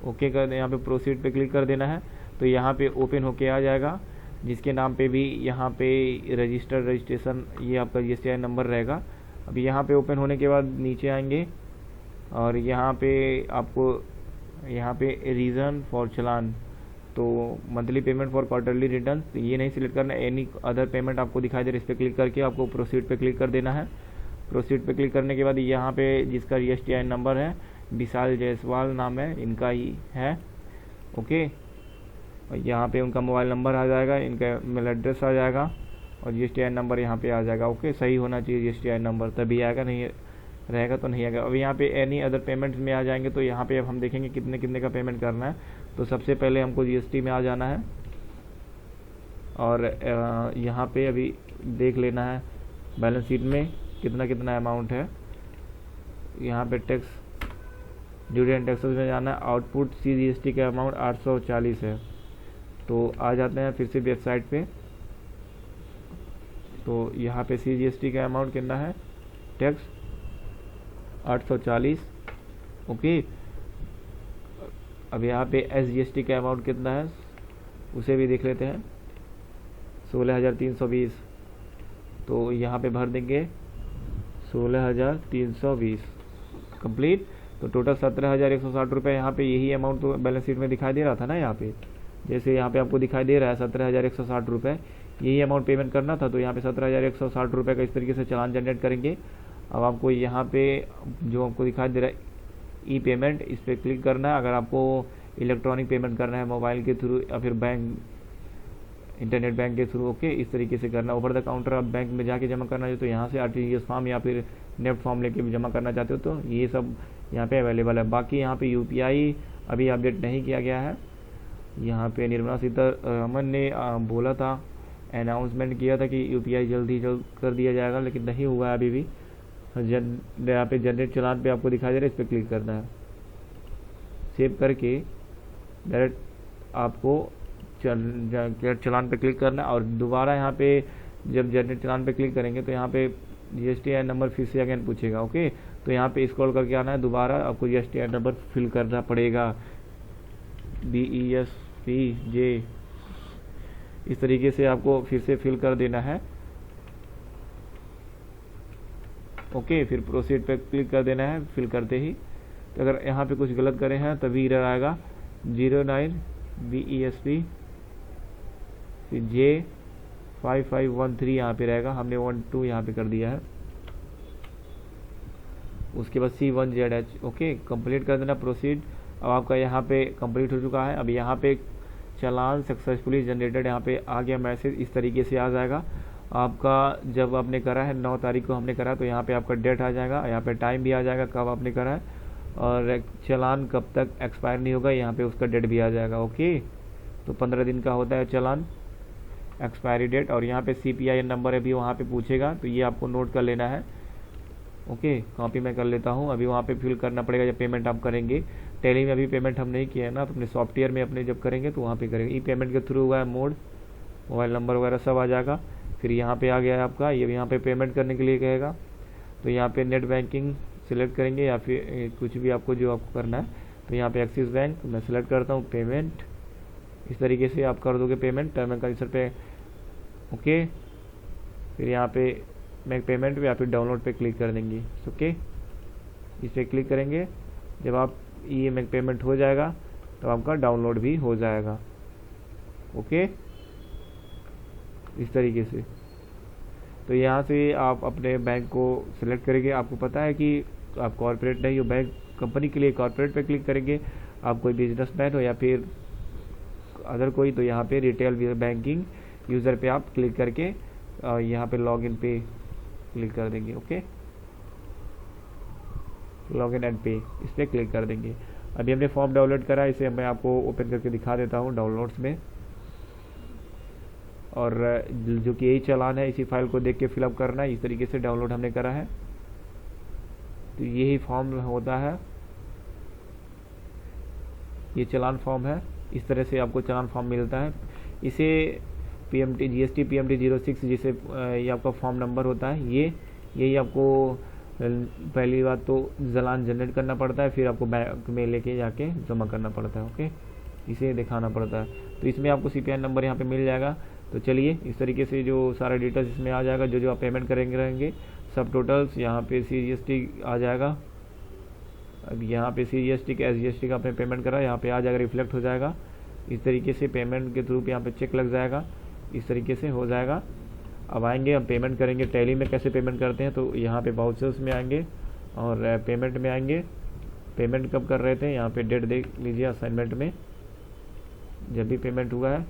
ओके कर दें, यहाँ पे प्रोसीड पे क्लिक कर देना है, तो यहाँ पे ओपन होके आ जाएगा। जिसके नाम पे भी यहाँ पे रजिस्ट्रेशन ये आपका जीएसटी नंबर रहेगा। अब यहाँ पे ओपन होने के बाद नीचे आएंगे और यहाँ पे आपको यहाँ पे रीज़न फॉर चलान, तो monthly payment for quarterly return, तो ये नहीं सिलेक्ट करना, एनी अदर पेमेंट आपको दिखाई दे रहा है, इस पर क्लिक करके आपको प्रोसीड पे क्लिक कर देना है। प्रोसीड पे क्लिक करने के बाद यहाँ पे जिसका जीएसटी नंबर है विशाल जायसवाल नाम है, इनका ही है। ओके, और यहाँ पे उनका मोबाइल नंबर आ जाएगा, इनका मेल एड्रेस आ जाएगा और जीएसटी नंबर यहाँ पे आ जाएगा। ओके, सही होना चाहिए जीएसटी नंबर, तभी आएगा, नहीं रहेगा तो नहीं आएगा। अब यहाँ पे एनी अदर पेमेंट्स में आ जाएंगे, तो यहाँ पे अब हम देखेंगे कितने कितने का पेमेंट करना है। तो सबसे पहले हमको जीएसटी में आ जाना है और यहाँ पे अभी देख लेना है बैलेंस शीट में कितना कितना अमाउंट है। यहाँ पे टैक्स ड्यूटी एंड टैक्सेस में जाना है, आउटपुट CGST का अमाउंट 840 है। तो आ जाते हैं फिर से वेबसाइट पे, तो यहाँ पे CGST का अमाउंट कितना है, टैक्स 840। ओके, अब यहाँ पे SGST का अमाउंट कितना है उसे भी देख लेते हैं, 16,320। तो यहाँ पे भर देंगे 16,320 कंप्लीट। तो टोटल 17,160 रुपये यहाँ पे, यही अमाउंट तो बैलेंस शीट में दिखाई दे रहा था ना। यहाँ पे जैसे यहाँ पे आपको दिखाई दे रहा है 17,160 रुपये, यही अमाउंट पेमेंट करना था। तो यहाँ पे 17,160 रुपये का इस तरीके से चालान जनरेट करेंगे। अब आपको यहाँ पे जो आपको दिखाई दे रहा है ई पेमेंट, इस पर क्लिक करना है। अगर आपको इलेक्ट्रॉनिक पेमेंट करना है मोबाइल के थ्रू या फिर बैंक इंटरनेट बैंक के थ्रू, ओके, इस तरीके से करना। ओवर द काउंटर आप बैंक में जाके जमा करना चाहते हो तो यहाँ से RTGS फॉर्म या फिर नेफ्ट फॉर्म लेके भी जमा करना चाहते हो तो ये सब यहाँ पे अवेलेबल है। बाकी यहाँ पे UPI अभी अपडेट नहीं किया गया है। यहाँ पे निर्मला सीतारमन ने बोला था, अनाउंसमेंट किया था कि UPI जल्द ही जल्द कर दिया जाएगा, लेकिन नहीं हुआ है अभी भी। यहाँ पे जनरेट चलान पे आपको दिखाई दे रहा है, इस पर क्लिक करना है। सेव करके डायरेक्ट आपको चलान पे क्लिक करना है और दोबारा यहाँ पे जब जनरेट चलान पे क्लिक करेंगे तो यहाँ पे GST नंबर फिर से अगेन पूछेगा। ओके, तो यहाँ पे स्क्रॉल करके आना है, दोबारा आपको GST नंबर फिल करना पड़ेगा, BESPJ, इस तरीके से आपको फिर से फिल कर देना है। ओके, फिर प्रोसीड पे क्लिक कर देना है फिल करते ही। तो अगर यहाँ पे कुछ गलत करे हैं तभी एरर आएगा, 09 BESP फिर J5513 यहाँ पे रहेगा, हमने 12 यहाँ पे कर दिया है। उसके बाद C1ZH। ओके, कंप्लीट कर देना, प्रोसीड। अब आपका यहाँ पे कंप्लीट हो चुका है। अब यहाँ पे चालान सक्सेसफुली जनरेटेड यहाँ पे आ गया मैसेज, इस तरीके से आ जाएगा आपका। जब आपने करा है 9 तारीख को हमने करा, तो यहाँ पे आपका डेट आ जाएगा, यहाँ पे टाइम भी आ जाएगा कब आपने करा है, और चालान कब तक एक्सपायर नहीं होगा यहाँ पे उसका डेट भी आ जाएगा। ओके, तो 15 दिन का होता है चालान। एक्सपायरी डेट, और यहाँ पे CPIN नंबर अभी वहाँ पे पूछेगा, तो ये आपको नोट कर लेना है। ओके, कॉपी मैं कर लेता हूँ। अभी वहाँ पे फिल करना पड़ेगा जब पेमेंट आप करेंगे। टैली में अभी पेमेंट हम नहीं किया है ना, तो अपने सॉफ्टवेयर में अपने जब करेंगे तो वहाँ पे करेंगे। ई पेमेंट के थ्रू हुआ है मोड, मोबाइल नंबर वगैरह सब आ जाएगा। फिर यहाँ पे आ गया है आपका, ये यहाँ पे पेमेंट करने के लिए कहेगा, तो यहाँ पे नेट बैंकिंग सिलेक्ट करेंगे या फिर कुछ भी आपको जो आपको करना है। तो यहाँ पे एक्सिस बैंक मैं सिलेक्ट करता हूँ, पेमेंट, इस तरीके से आप कर दोगे पेमेंट टर्म एंड कंडीशन पे। ओके, फिर यहाँ पे मेक पेमेंट पे या फिर डाउनलोड पे क्लिक कर देंगे। ओके, इस पर क्लिक करेंगे, जब आप ये मेक पेमेंट हो जाएगा तो आपका डाउनलोड भी हो जाएगा। ओके, इस तरीके से। तो यहाँ से आप अपने बैंक को सिलेक्ट करेंगे। आपको पता है कि आप कॉर्पोरेट नहीं हो, बैंक कंपनी के लिए कॉर्पोरेट पे क्लिक करेंगे। आप कोई बिजनेसमैन हो या फिर अदर कोई, तो यहाँ पे रिटेल बैंकिंग यूज़र पे आप क्लिक करके यहाँ पे लॉगिन पे क्लिक कर देंगे। ओके, लॉगिन एंड पे, इस पर क्लिक कर देंगे। अभी हमने फॉर्म डाउनलोड करा, इसे मैं आपको ओपन करके दिखा देता हूँ डाउनलोड्स में। और जो कि यही चालान है, इसी फाइल को देख के फिलअप करना है। इस तरीके से डाउनलोड हमने करा है, तो यही फॉर्म होता है, ये चालान फॉर्म है। इस तरह से आपको चालान फॉर्म मिलता है। इसे PMT GST PMT 06 जिसे ये आपका फॉर्म नंबर होता है, यही आपको पहली बात तो चालान जनरेट करना पड़ता है, फिर आपको बैंक में लेके जाके जमा करना पड़ता है। ओके, इसे दिखाना पड़ता है। तो इसमें आपको CPI नंबर यहाँ पे मिल जाएगा। तो चलिए, इस तरीके से जो सारा डिटेल्स इसमें आ जाएगा, जो आप पेमेंट करेंगे रहेंगे, सब टोटल्स यहाँ पे CGST आ जाएगा। अब यहाँ पे CGST का SGST का आपने पेमेंट करा, यहाँ पे आ जाएगा, रिफ्लेक्ट हो जाएगा। इस तरीके से पेमेंट के थ्रू यहाँ पे चेक लग जाएगा, इस तरीके से हो जाएगा। अब आएंगे, हम पेमेंट करेंगे। टैली में कैसे पेमेंट करते हैं, तो यहाँ पे वाउचर्स में आएंगे और पेमेंट में आएंगे। पेमेंट कब कर रहे थे, यहाँ पे डेट देख लीजिए असाइनमेंट में, जब भी पेमेंट हुआ है।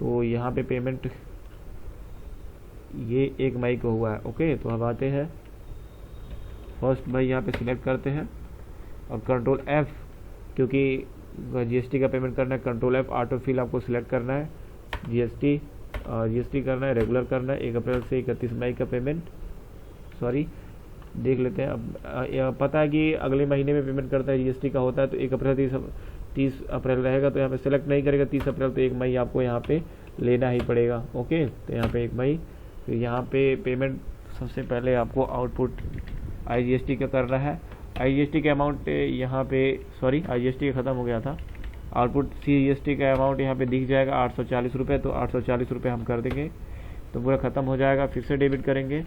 तो यहाँ पे पेमेंट ये 1 मई को हुआ है। ओके, तो अब आते हैं 1 मई, यहाँ पे सिलेक्ट करते हैं और कंट्रोल F, क्योंकि GST का पेमेंट करना है, कंट्रोल F ऑटो फिल आपको सिलेक्ट करना है। GST करना है, रेगुलर करना है। 1 अप्रैल से 31 मई का पेमेंट, सॉरी देख लेते हैं। अब पता है कि अगले महीने में पेमेंट करता है, GST का होता है, तो 1 अप्रैल 30 अप्रैल रहेगा, तो यहाँ पे सेलेक्ट नहीं करेगा 30 अप्रैल, तो 1 मई आपको यहाँ पे लेना ही पड़ेगा। ओके, तो यहाँ पे 1 मई। फिर यहाँ पे पेमेंट सबसे पहले आपको आउटपुट IGST का करना है। IGST का अमाउंट यहाँ पे, सॉरी IGST ख़त्म हो गया था, आउटपुट CGST का अमाउंट यहाँ पे दिख जाएगा 840 रुपये। तो 840 रुपये हम कर देंगे, तो पूरा ख़त्म हो जाएगा। फिर से डेबिट करेंगे।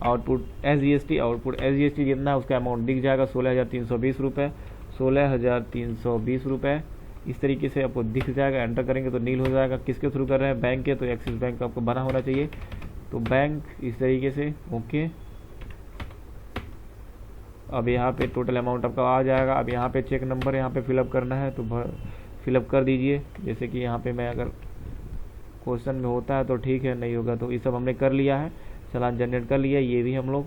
आउटपुट SGST जितना है उसका अमाउंट दिख जाएगा 16,320 रुपये, 16,320 रुपये। इस तरीके से आपको दिख जाएगा। एंटर करेंगे तो नील हो जाएगा। किसके थ्रू कर रहे हैं, बैंक के, तो एक्सिस बैंक आपको बना होना चाहिए, तो बैंक इस तरीके से। ओके, अब यहाँ पे टोटल अमाउंट आपका आ जाएगा। अब यहाँ पे चेक नंबर यहाँ पे फिलअप करना है, तो फिलअप कर दीजिए। जैसे कि यहाँ पे मैं अगर क्वेश्चन में होता है तो ठीक है, नहीं होगा तो ये सब हमने कर लिया है, चालान जनरेट कर लिया। ये भी हम लोग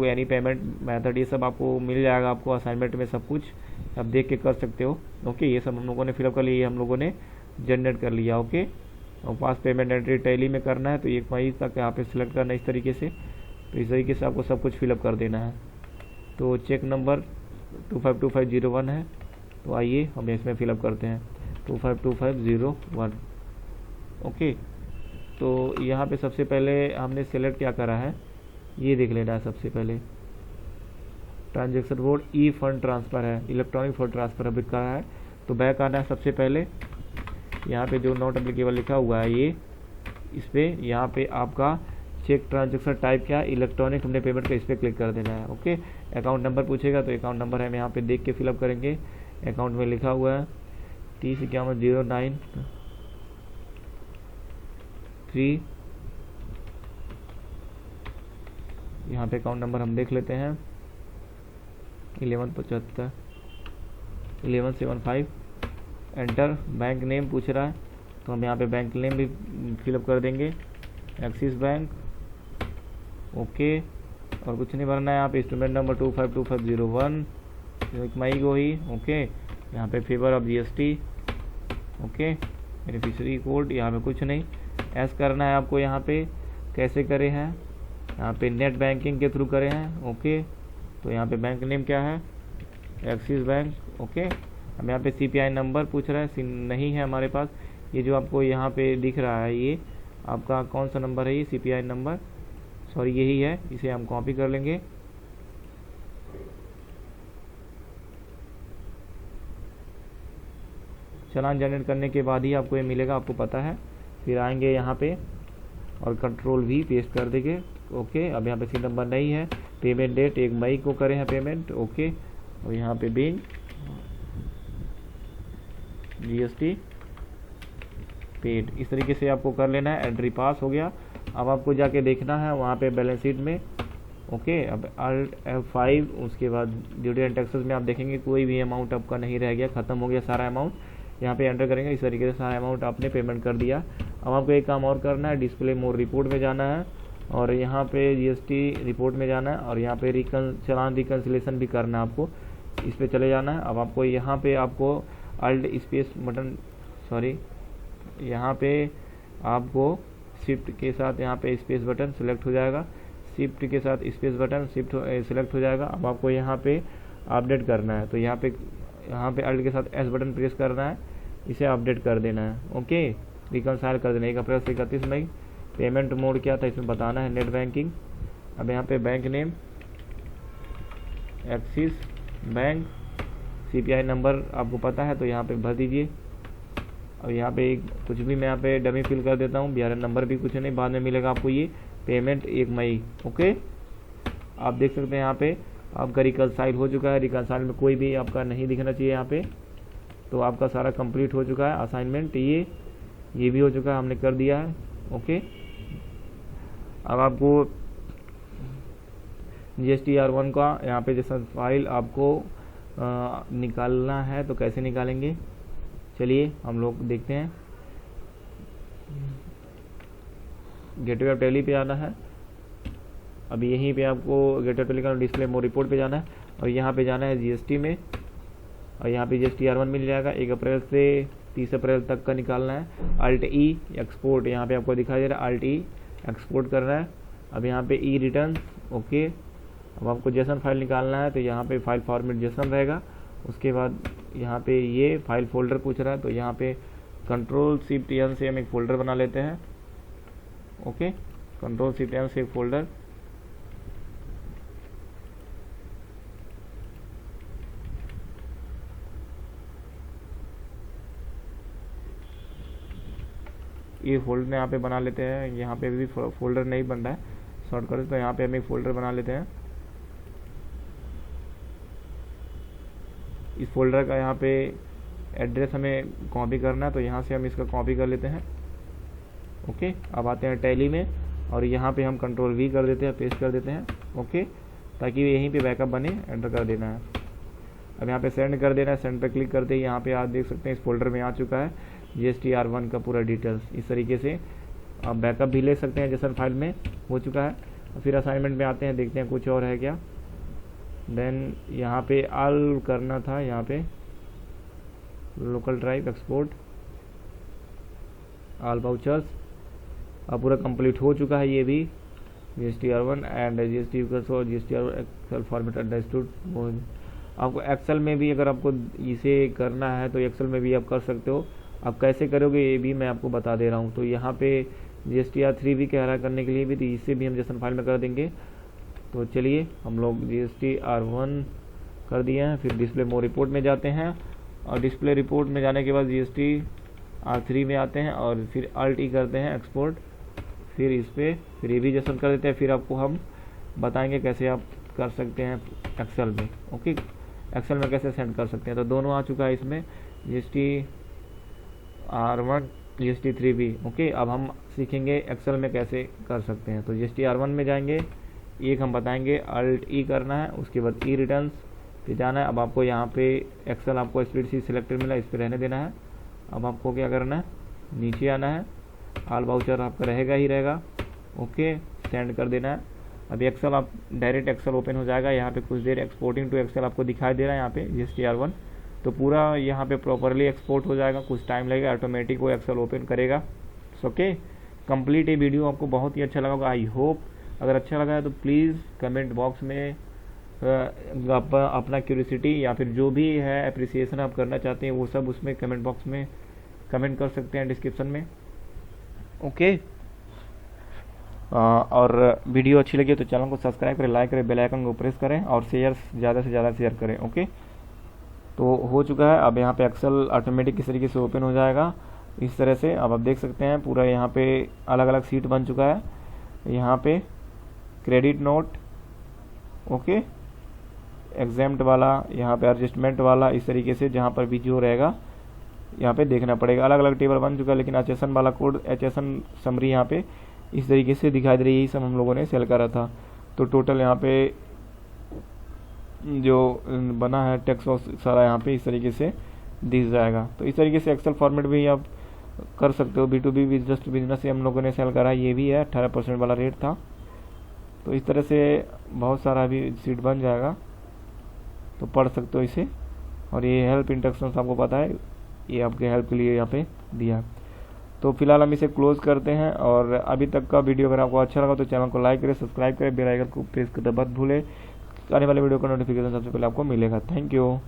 एनी पेमेंट मेथड, ये सब आपको मिल जाएगा, आपको असाइनमेंट में सब कुछ आप देख के कर सकते हो। ओके, ये सब हम लोगों ने फिलअप कर लिया, ये हम लोगों ने जनरेट कर लिया। ओके, और पास पेमेंट एंट्री टैली में करना है, तो 1 मई तक यहाँ पे सिलेक्ट करना है इस तरीके से। तो इस तरीके से आपको सब कुछ फिलअप कर देना है। तो चेक नंबर 252501 है, तो आइए हम इसमें फिलअप करते हैं 252501। ओके, तो यहाँ पे सबसे पहले हमने सेलेक्ट क्या करा है, ये देख लेना है। सबसे पहले ट्रांजैक्शन कोड ई फंड ट्रांसफ़र है, इलेक्ट्रॉनिक फंड ट्रांसफ़र अभी करा है, तो बैक आना है। सबसे पहले यहाँ पे जो नॉट एप्लीकेबल लिखा हुआ है, ये इस पर यहाँ पे आपका चेक ट्रांजैक्शन टाइप क्या है, इलेक्ट्रॉनिक हमने पेमेंट का, इस पर क्लिक कर देना है। ओके, अकाउंट नंबर पूछेगा, तो अकाउंट नंबर हम यहाँ पे देख के फिलअप करेंगे। अकाउंट में लिखा हुआ है 305109 यहाँ पे अकाउंट नंबर हम देख लेते हैं 1175 एंटर। बैंक नेम पूछ रहा है, तो हम यहाँ पे बैंक नेम भी फिलअप कर देंगे, एक्सिस बैंक। ओके, और कुछ नहीं भरना है यहाँ पे। इंस्ट्रूमेंट नंबर 252501, 1 मई को ही। ओके, यहाँ पे favour of GST. Okay, beneficiary code यहाँ पे कुछ नहीं, ऐस करना है आपको। यहाँ पे कैसे करे हैं, यहाँ पे नेट बैंकिंग के थ्रू करे हैं। ओके, तो यहाँ पे बैंक नेम क्या है, एक्सिस बैंक। ओके, अब यहाँ पे सीपीआई नंबर पूछ रहा है, नहीं है हमारे पास। ये जो आपको यहाँ पे दिख रहा है, ये आपका कौन सा नंबर है, ये सीपीआई नंबर, सॉरी यही है, इसे हम कॉपी कर लेंगे। चालान जनरेट करने के बाद ही आपको ये मिलेगा, आपको पता है। फिर आएंगे यहाँ पे और कंट्रोल भी पेस्ट कर देंगे। ओके, अब यहाँ पे सी नंबर नहीं है। पेमेंट डेट 1 मई को करे हैं पेमेंट। ओके, और यहाँ पे बिल जीएसटी पेड, इस तरीके से आपको कर लेना है। एंट्री पास हो गया। अब आपको जाके देखना है वहाँ पे बैलेंस शीट में। ओके, अब Alt F5, उसके बाद ड्यूटी एंड टैक्सेस में आप देखेंगे कोई भी अमाउंट आपका नहीं रह गया, खत्म हो गया सारा अमाउंट। यहाँ पे एंटर करेंगे, इस तरीके से सारा अमाउंट आपने पेमेंट कर दिया। अब आपको एक काम और करना है, डिस्प्ले मोर रिपोर्ट में जाना है और यहाँ पे जीएसटी रिपोर्ट में जाना है और यहाँ पे चालान रिकन्सिलेशन भी करना है आपको, इस पे चले जाना है। अब आपको यहाँ पे आपको अल्ट स्पेस बटन, सॉरी यहाँ पे आपको शिफ्ट के साथ यहाँ पे स्पेस बटन सिलेक्ट हो जाएगा, शिफ्ट के साथ स्पेस बटन सिलेक्ट हो जाएगा। अब आपको यहाँ पे अपडेट करना है, तो यहाँ पे अल्ट के साथ एस बटन प्रेस करना है, इसे अपडेट कर देना है। ओके, रिकनसाइल कर देना है 1 अप्रैल से 31 मई। पेमेंट मोड क्या था इसमें बताना है, नेट बैंकिंग। अब यहाँ पे bank name axis bank, CPI number आपको पता है तो यहाँ पे भर दीजिए। और यहाँ पे कुछ भी मैं यहाँ पे डमी फिल कर देता हूँ, बीआरएन नंबर भी कुछ नहीं, बाद में मिलेगा आपको ये। पेमेंट 1 मई। ओके, आप देख सकते हैं यहाँ पे आपका रिकनसाइल हो चुका है। रिकनसाइल में कोई भी आपका नहीं दिखना चाहिए यहाँ पे, तो आपका सारा कंप्लीट हो चुका है असाइनमेंट। ये भी हो चुका है, हमने कर दिया है। ओके, अब आपको GSTR1 का यहाँ पे जैसा फाइल आपको निकालना है, तो कैसे निकालेंगे चलिए हम लोग देखते हैं। गेटवे ऑफ टैली पे आना है। अभी यहीं पे आपको गेटवे ऑफ टैली का डिस्प्ले मोर रिपोर्ट पे जाना है और यहाँ पे जाना है जीएसटी में और यहाँ पे GSTR1 मिल जाएगा। 1 अप्रैल से 30 अप्रैल तक का निकालना है। Alt E एक्सपोर्ट यहाँ पे आपको दिखाई दे रहा है, Alt E एक्सपोर्ट करना है। अब यहाँ पे ई रिटर्न। ओके, अब आपको जेसन फाइल निकालना है, तो यहाँ पे फाइल फॉर्मेट जेसन रहेगा। उसके बाद यहाँ पे ये फाइल फोल्डर पूछ रहा है, तो यहाँ पे Ctrl+Shift+N से हम एक फोल्डर बना लेते हैं। ओके, Ctrl+Shift+N से एक फोल्डर, ये फोल्डर यहाँ पे बना लेते हैं। यहाँ पे भी फोल्डर नहीं बन रहा है शॉर्टकट, तो यहाँ पे हम एक फोल्डर बना लेते हैं। इस फोल्डर का यहाँ पे एड्रेस हमें कॉपी करना है, तो यहाँ से हम इसका कॉपी कर लेते हैं। ओके, अब आते हैं टैली में और यहाँ पे हम Ctrl+V कर देते हैं, पेस्ट कर देते हैं। ओके, ताकि यहीं पे बैकअप बने, एंटर कर देना है। अब यहाँ पे सेंड कर देना है। सेंड पे क्लिक करते ही यहाँ पे आप देख सकते हैं इस फोल्डर में आ चुका है GSTR1 का पूरा डिटेल्स। इस तरीके से आप बैकअप भी ले सकते हैं, जेसन फाइल में हो चुका है। और फिर असाइनमेंट में आते हैं, देखते हैं कुछ और है क्या। देन यहाँ पे ऑल करना था, यहाँ पे local drive export all vouchers. अब पूरा कंप्लीट हो चुका है ये भी GSTR1 and GSTR excel format understood. आपको एक्सेल में भी अगर आपको इसे करना है तो एक्सेल में भी आप कर सकते हो। आप कैसे करोगे ये भी मैं आपको बता दे रहा हूँ। तो यहाँ पे GSTR3 भी कह रहा है करने के लिए भी, तो इसे भी हम जेसन फाइल में कर देंगे। तो चलिए हम लोग GSTR1 कर दिए हैं। फिर डिस्प्ले मोर रिपोर्ट में जाते हैं और डिस्प्ले रिपोर्ट में जाने के बाद GSTR3 में आते हैं और फिर Alt E करते हैं एक्सपोर्ट। फिर इस पर फिर ये भी जेसन कर देते हैं। फिर आपको हम बताएंगे कैसे आप कर सकते हैं एक्सेल में। ओके, एक्सेल में कैसे सेंड कर सकते हैं। तो दोनों आ चुका है इसमें, GSTR1 GST3 भी। ओके, अब हम सीखेंगे एक्सेल में कैसे कर सकते हैं। तो GSTR1 में जाएंगे, एक हम बताएंगे Alt E करना है, उसके बाद ई रिटर्न्स पे जाना है। अब आपको यहाँ पे एक्सेल आपको स्प्रेडशीट सिलेक्टेड मिला, इस पर रहने देना है। अब आपको क्या करना है, नीचे आना है, ऑल वाउचर आपका रहेगा ही रहेगा। ओके, सेंड कर देना है। अभी एक्सेल आप डायरेक्ट एक्सेल ओपन हो जाएगा। यहाँ पे कुछ देर एक्सपोर्टिंग टू एक्सेल आपको दिखाई दे रहा है यहाँ पे GST-R1, तो पूरा यहाँ पे प्रॉपरली एक्सपोर्ट हो जाएगा। कुछ टाइम लगेगा, ऑटोमेटिक वो एक्सेल ओपन करेगा। ओके, कंप्लीट ये वीडियो आपको बहुत ही अच्छा लगा होगा, आई होप। अगर अच्छा लगा है तो प्लीज़ कमेंट बॉक्स में अपना क्यूरियोसिटी या फिर जो भी है अप्रिसिएशन आप करना चाहते हैं वो सब उसमें कमेंट बॉक्स में कमेंट कर सकते हैं, डिस्क्रिप्शन में। ओके, और वीडियो अच्छी लगी तो चैनल को सब्सक्राइब करें, लाइक करें, बेल आइकन को प्रेस करें और शेयर ज़्यादा से ज़्यादा शेयर करें। ओके, तो हो चुका है। अब यहाँ पे एक्सेल ऑटोमेटिक इस तरीके से ओपन हो जाएगा इस तरह से। अब आप देख सकते हैं पूरा यहाँ पे अलग अलग सीट बन चुका है। यहाँ पे क्रेडिट नोट, ओके, एग्जाम्प्ट वाला, यहाँ पे एडजस्टमेंट वाला, इस तरीके से जहाँ पर भी जो रहेगा यहाँ पे देखना पड़ेगा। अलग अलग टेबल बन चुका है, लेकिन HSN वाला कोड, HSN समरी यहाँ पे इस तरीके से दिखाई दे रही है। यही सब हम लोगों ने सेल करा था। तो टोटल यहाँ पे जो बना है टैक्स सारा यहाँ पे इस तरीके से दिख जाएगा। तो इस तरीके से एक्सेल फॉर्मेट भी आप कर सकते हो। B2B जस्ट बिजनेस से हम लोगों ने सेल करा, ये भी है 18% वाला रेट था। तो इस तरह से बहुत सारा अभी सीट बन जाएगा, तो पढ़ सकते हो इसे। और ये हेल्प इंस्ट्रक्शंस आपको पता है, ये आपके हेल्प के लिए यहाँ पे दिया। तो फिलहाल हम इसे क्लोज करते हैं। और अभी तक का वीडियो अगर आपको अच्छा लगा तो चैनल को लाइक करें, सब्सक्राइब करें, बेल आइकन को प्रेस करना मत भूलें। आने वाले वीडियो का नोटिफिकेशन सबसे पहले आपको मिलेगा। Thank you.